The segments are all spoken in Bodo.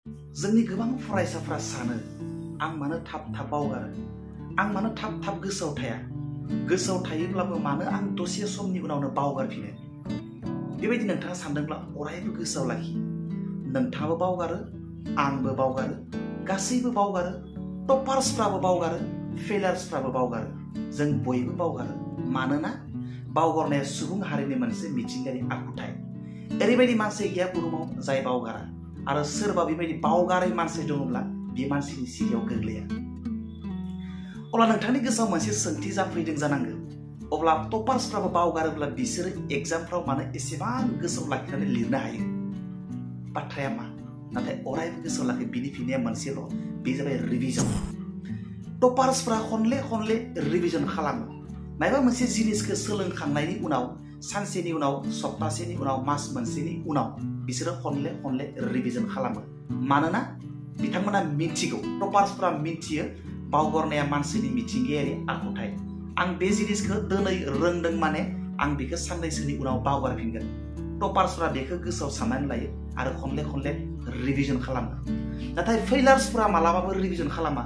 जोंनि गोबां फरायसाफ्रा सानो आं मानो थाब थाब बावगारो, आं मानो थाब थाब गोसोआव थाया, गोसोआव थायोब्लाबो मानो आं दसे समनि उनावनो बावगारफिनो। बेबायदि नोंथाङा सानदोंब्ला अरायबो गोसोआव लाखि, नोंथाङाबो बावगारो, आंबो बावगारो, गासैबो बावगारो, टपार्सफ्राबो बावगारो, फेलार्सफ्राबो बावगारो, जों बयबो बावगारो। मानोना बावगारनाया सुबुं हारिनि मोनसे मिथिंगायारि आखुथाय। ओरैबायदि मानसि गैया बुहुमाव जाय बावगारा, आरो सोरबा बेबायदि बावगारै मानसि दङब्ला बे मानसिनि सिरियाव गोग्लैया। अब्ला नोंथांनि गोसोआव मोनसे सोंथि जाफैदों जानांगौ, अब्ला टपार्सफ्राबो बावगारोब्ला बिसोरो एग्जामफ्राव मानो एसेबां गोसोआव लाखिनानै लिरनो हायो? बाथ्राया मा? नाथाय अरायबो गोसोआव लाखि, बिनि फिननाया मोनसेल', बे जाबाय रिभिजन। टपार्सफ्रा खनले खनले रिभिजन खालामो। माबा मोनसे जिनिसखौ सोलोंखांनायनि उनाव, सानसेनि उनाव, सप्तासेनि उनाव, मास मोनसेनि उनाव बिसोरो खनले खनले रिभिजन खालामो। मानोना बिथांमोना मिथिगौ, टपार्सफ्रा मिथियो बावगारनाया मानसिनि मिथिंगायारि आखुथाय। आं बे जिनिसखौ दिनै रोंदों माने आं बेखौ साननैसोनि उनाव बावगारफिनगोन। टपार्सफ्रा बेखौ गोसोआव साननानै लायो आरो खनले खनले रिभिजन खालामो। नाथाय फेलार्सफ्रा मालाबाबो रिभिजन खालामा।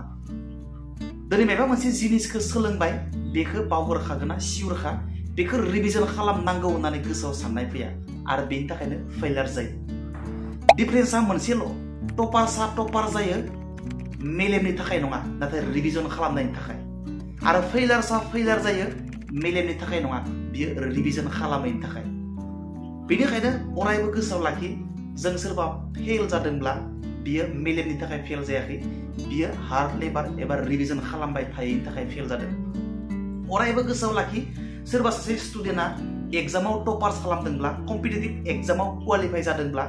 दिनै माबा मोनसे जिनिसखौ सोलोंबाय, बेखौ बावगारखागोना सिउरखा, बेखौ रिभिजन खालामनांगौ होननानै गोसोआव साननाय फैया आरो बेनि थाखायनो फेलार जायो। डिफारेन्सआ मोनसेल', टपार्सआ टपार जायो मेलेमनि थाखाय नङा, नाथाय रिभिजन खालामनायनि थाखाय। आरो फेलार्सआ फेलार जायो मेलेमनि थाखाय नङा, बियो रिभिजन खालामैनि थाखाय। बेनिखायनो अरायबो गोसोआव लाखि, जों सोरबा फेल जादोंब्ला बियो मेलेमनि थाखाय फेल जायाखै, बियो हार्ड लेबार एबा रिभिजन खालामबाय थायैनि थाखाय फेल जादों। अरायबो गोसोआव लाखि, सोरबा सासे स्टुडेन्टआ एग्जामाव टपार्स खालामदोंब्ला, कम्पिटिटिभ एग्जामाव क्वालिफाइ जादोंब्ला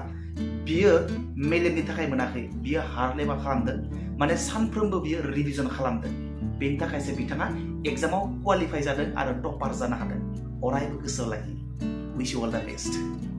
बियो मेलेमनि थाखाय मोनाखै, बियो हार्ड लेबार खालामदों, माने सानफ्रोमबो बियो रिभिजन खालामदों। बेनि थाखायसो बिथाङा एग्जामाव क्वालिफाइ जादों आरो टपार जानो हादों। अरायबो गोसोआव लाखि। Wish you all the best.